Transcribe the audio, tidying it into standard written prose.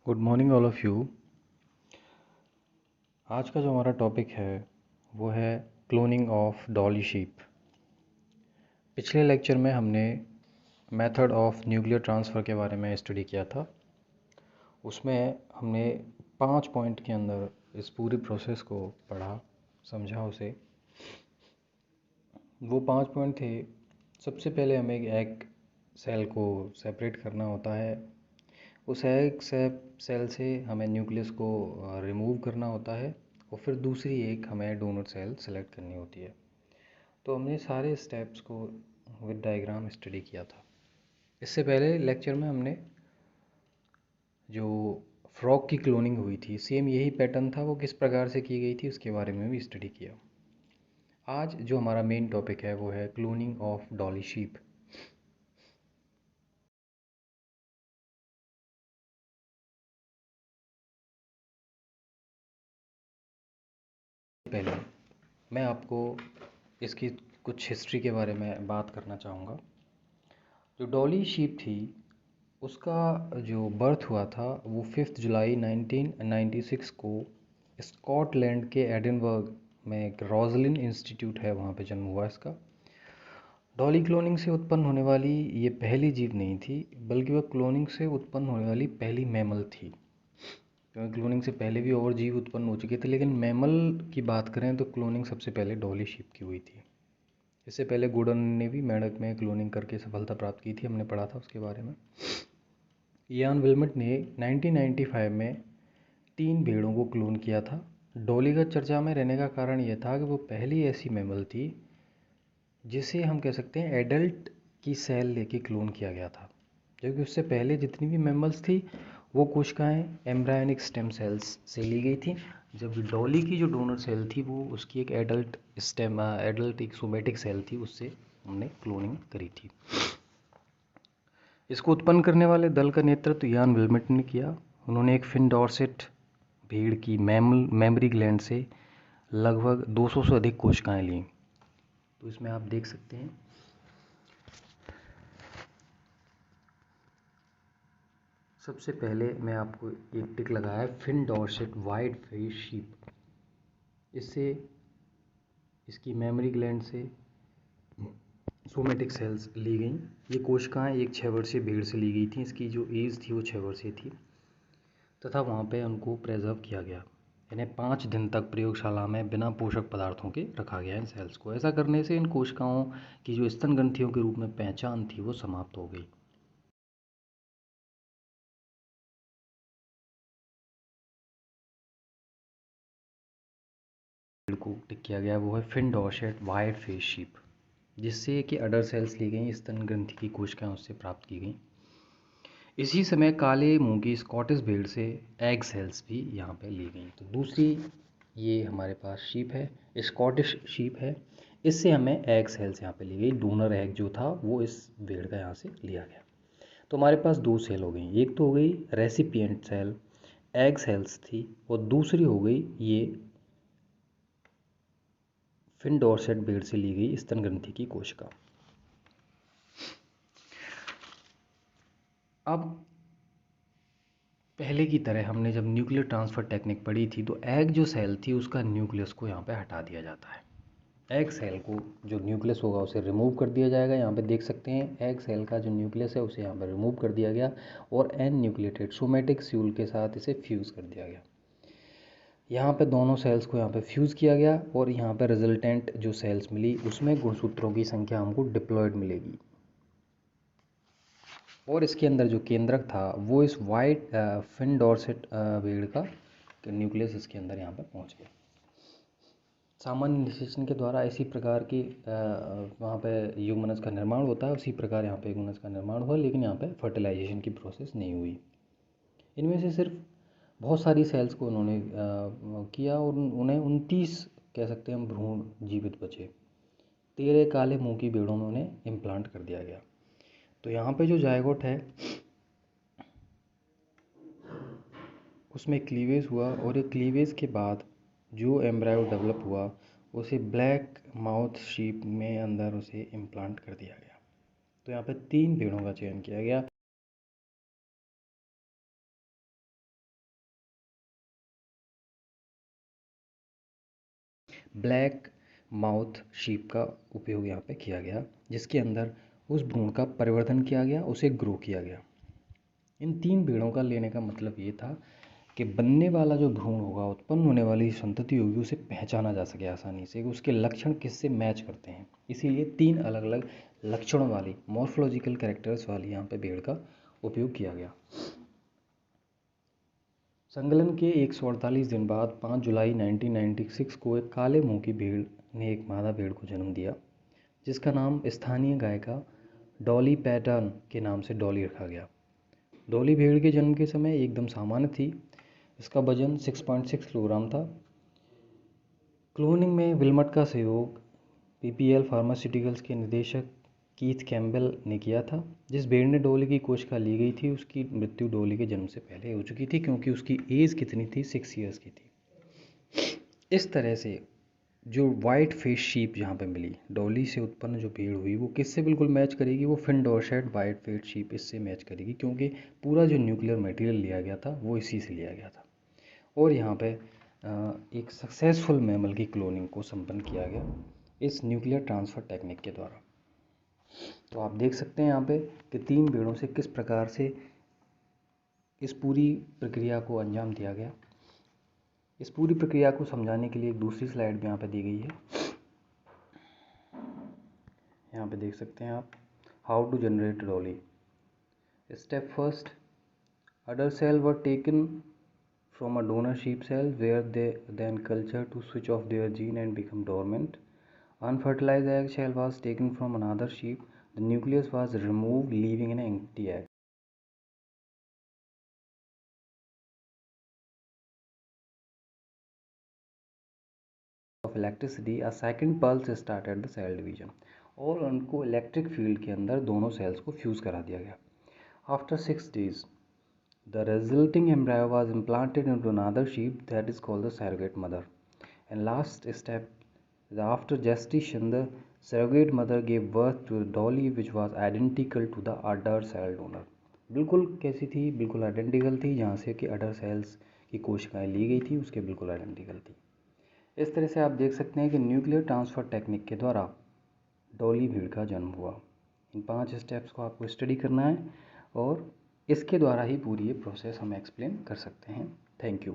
Good morning all of you. आज का जो हमारा टॉपिक है वो है क्लोनिंग ऑफ डॉली शीप। पिछले लेक्चर में हमने मेथड ऑफ न्यूक्लियर ट्रांसफ़र के बारे में स्टडी किया था। उसमें हमने 5 पॉइंट के अंदर इस पूरी प्रोसेस को पढ़ा, समझा उसे। वो 5 पॉइंट थे। सबसे पहले हमें एक सेल को सेपरेट करना होता है। उस एक सेल से हमें न्यूक्लियस को रिमूव करना होता है और फिर दूसरी एक हमें डोनर सेल सेलेक्ट करनी होती है। तो हमने सारे स्टेप्स को विद डायग्राम स्टडी किया था। इससे पहले लेक्चर में हमने जो फ्रॉग की क्लोनिंग हुई थी, सेम यही पैटर्न था, वो किस प्रकार से की गई थी उसके बारे में भी स्टडी किया। आज जो हमारा मेन टॉपिक है वो है क्लोनिंग ऑफ डॉली शीप। पहले मैं आपको इसकी कुछ हिस्ट्री के बारे में बात करना चाहूँगा। जो डॉली शीप थी उसका जो बर्थ हुआ था वो 5 जुलाई 1996 को स्कॉटलैंड के एडिनबर्ग में एक रोजलिन इंस्टीट्यूट है, वहाँ पे जन्म हुआ इसका। डॉली क्लोनिंग से उत्पन्न होने वाली ये पहली जीव नहीं थी, बल्कि वह क्लोनिंग से उत्पन्न होने वाली पहली मैमल थी। क्योंकि क्लोनिंग से पहले भी और जीव उत्पन्न हो चुके थे, लेकिन मैमल की बात करें तो क्लोनिंग सबसे पहले डॉली शीप की हुई थी। इससे पहले गुडन ने भी मेंढक में क्लोनिंग करके सफलता प्राप्त की थी, हमने पढ़ा था उसके बारे में। इयान विल्मट ने 1995 में 3 भेड़ों को क्लोन किया था। डॉली का चर्चा में रहने का कारण यह था कि वो पहली ऐसी मैमल थी जिसे हम कह सकते हैं एडल्ट की सेल लेके क्लोन किया गया था, जबकि उससे पहले जितनी भी मैमल्स थी वो कोशिकाएं एम्ब्रायोनिक स्टेम सेल्स से ली गई थी, जबकि डॉली की जो डोनर सेल थी वो उसकी एक एडल्ट एक सोमेटिक सेल थी, उससे हमने क्लोनिंग करी थी। इसको उत्पन्न करने वाले दल का नेतृत्व इयान विल्मट ने किया। उन्होंने एक फिन डॉर्सेट भेड़ की मेमरी ग्लैंड से लगभग 200 से अधिक कोशिकाएं लीं। तो इसमें आप देख सकते हैं सबसे पहले मैं आपको एक टिक लगाया है Finn Dorset white face sheep. इससे इसकी मेमरी ग्लैंड से सोमेटिक सेल्स ली गई। ये कोशिकाएं एक 6 वर्षीय भेड़ से ली गई थी। इसकी जो एज थी वो 6 वर्षीय थी तथा वहाँ पे उनको प्रेजर्व किया गया। इन्हें 5 दिन तक प्रयोगशाला में बिना पोषक पदार्थों के रखा गया इन सेल्स को। ऐसा करने से इन कोशिकाओं की जो स्तन ग्रंथियों के रूप में पहचान थी वो समाप्त हो गई। को टिक किया गया वो है Finn Dorset white face sheep, जिससे कि अडर सेल्स ली गई, स्तन ग्रंथि की कोशिकाएं उससे प्राप्त की गई। इसी समय काले मुंह की स्कॉटिश भेड़ से एग सेल्स भी यहाँ पे ली गई। तो दूसरी ये हमारे पास शीप है, स्कॉटिश शीप है। इससे हमें एग सेल्स यहाँ पे ली गई। डोनर एग जो था वो इस भेड़ का यहाँ से लिया गया। तो हमारे पास 2 सेल हो गई। एक तो हो गई रेसिपिएंट सेल, एग सेल्स थी, और दूसरी हो गई ये फिन डॉर्सेट भेड़ से ली गई स्तन ग्रंथि की कोशिका। अब पहले की तरह हमने जब न्यूक्लियर ट्रांसफ़र टेक्निक पढ़ी थी तो एग जो सेल थी उसका न्यूक्लियस को यहाँ पे हटा दिया जाता है। एग सेल को जो न्यूक्लियस होगा उसे रिमूव कर दिया जाएगा। यहाँ पे देख सकते हैं एग सेल का जो न्यूक्लियस है उसे यहाँ पर रिमूव कर दिया गया और एन न्यूक्लिएटेड सोमेटिक स्यूल के साथ इसे फ्यूज़ कर दिया गया। यहाँ पे दोनों सेल्स को यहाँ पे फ्यूज़ किया गया और यहाँ पे रिजल्टेंट जो सेल्स मिली उसमें गुणसूत्रों की संख्या हमको डिप्लॉयड मिलेगी। और इसके अंदर जो केंद्रक था वो इस वाइट फिन डॉर्सेट भेड़ का न्यूक्लियस इसके अंदर यहाँ पर पहुँच गया। सामान्य निषेचन के द्वारा इसी प्रकार की वहाँ पे युग्मनज का निर्माण होता है, उसी प्रकार यहाँ पे युग्मनज का निर्माण हुआ, लेकिन यहाँ पे फर्टिलाइजेशन की प्रोसेस नहीं हुई। इनमें से सिर्फ बहुत सारी सेल्स को उन्होंने किया और उन्हें 29 कह सकते हैं हम भ्रूण जीवित बचे। 13 काले मुंह की भेड़ों में उन्हें इम्प्लांट कर दिया गया। तो यहाँ पे जो जायगोट है उसमें क्लीवेज हुआ और ये क्लीवेज के बाद जो एम्ब्रायो डेवलप हुआ उसे ब्लैक माउथ शीप में अंदर उसे इम्प्लांट कर दिया गया। तो यहाँ पे 3 भेड़ों का चयन किया गया। ब्लैक माउथ शीप का उपयोग यहाँ पे किया गया, जिसके अंदर उस भ्रूण का परिवर्धन किया गया, उसे ग्रो किया गया। इन 3 भेड़ों का लेने का मतलब ये था कि बनने वाला जो भ्रूण होगा, उत्पन्न होने वाली संतति होगी, उसे पहचाना जा सके आसानी से कि उसके लक्षण किससे मैच करते हैं। इसीलिए 3 अलग अलग लक्षणों वाली, मॉर्फोलॉजिकल कैरेक्टर्स वाली यहाँ पे भेड़ का उपयोग किया गया। संकलन के 148 दिन बाद 5 जुलाई 1996 को एक काले मुंह की भेड़ ने एक मादा भेड़ को जन्म दिया, जिसका नाम स्थानीय गायिका डॉली पैटर्न के नाम से डॉली रखा गया। डॉली भेड़ के जन्म के समय एकदम सामान्य थी। इसका वजन 6.6 किलोग्राम था। क्लोनिंग में विल्मट का सहयोग पीपीएल फार्मास्यूटिकल्स के निदेशक कीथ कैम्पबेल ने किया था। जिस भेड़ ने डॉली की कोशिका ली गई थी, उसकी मृत्यु डॉली के जन्म से पहले हो चुकी थी, क्योंकि उसकी एज कितनी थी, 6 ईयर्स की थी। इस तरह से जो वाइट फेस शीप यहाँ पे मिली, डॉली से उत्पन्न जो भेड़ हुई, वो किससे बिल्कुल मैच करेगी? वो fin Dorset white face sheep इससे मैच करेगी, क्योंकि पूरा जो न्यूक्लियर मटेरियल लिया गया था वो इसी से लिया गया था। और यहाँ पे एक सक्सेसफुल मैमल की क्लोनिंग को संपन्न किया गया इस न्यूक्लियर ट्रांसफ़र टेक्निक के द्वारा। तो आप देख सकते हैं यहाँ पे कि 3 भेड़ों से किस प्रकार से इस पूरी प्रक्रिया को अंजाम दिया गया। इस पूरी प्रक्रिया को समझाने के लिए एक दूसरी स्लाइड भी यहाँ पे दी गई है। यहाँ पे देख सकते हैं आप, how to generate Dolly. Step first, udder cell were taken from a donor sheep cell where they then cultured to switch off their gene and become dormant. Unfertilized egg shell was taken from another sheep. The nucleus was removed, leaving an empty egg. Of electricity, a second pulse started the cell division. और उनको electric field के अंदर दोनों sales को fuse करा दिया गया। After 6 days, the resulting embryo was implanted into another sheep that is called the surrogate mother. And last step, after gestation, the surrogate mother gave birth to the dolly which was identical to the udder cell donor. बिल्कुल कैसी थी? बिल्कुल identical थी, जहाँ से कि अडर sales की कोशिकाएं ली गई थी उसके बिल्कुल आइडेंटिकल थी। इस तरह से आप देख सकते हैं कि न्यूक्लियर ट्रांसफ़र टेक्निक के द्वारा डॉली भेड़ का जन्म हुआ। इन 5 स्टेप्स को आपको स्टडी करना है और इसके द्वारा ही पूरी ये प्रोसेस हम एक्सप्लेन कर सकते हैं। Thank you.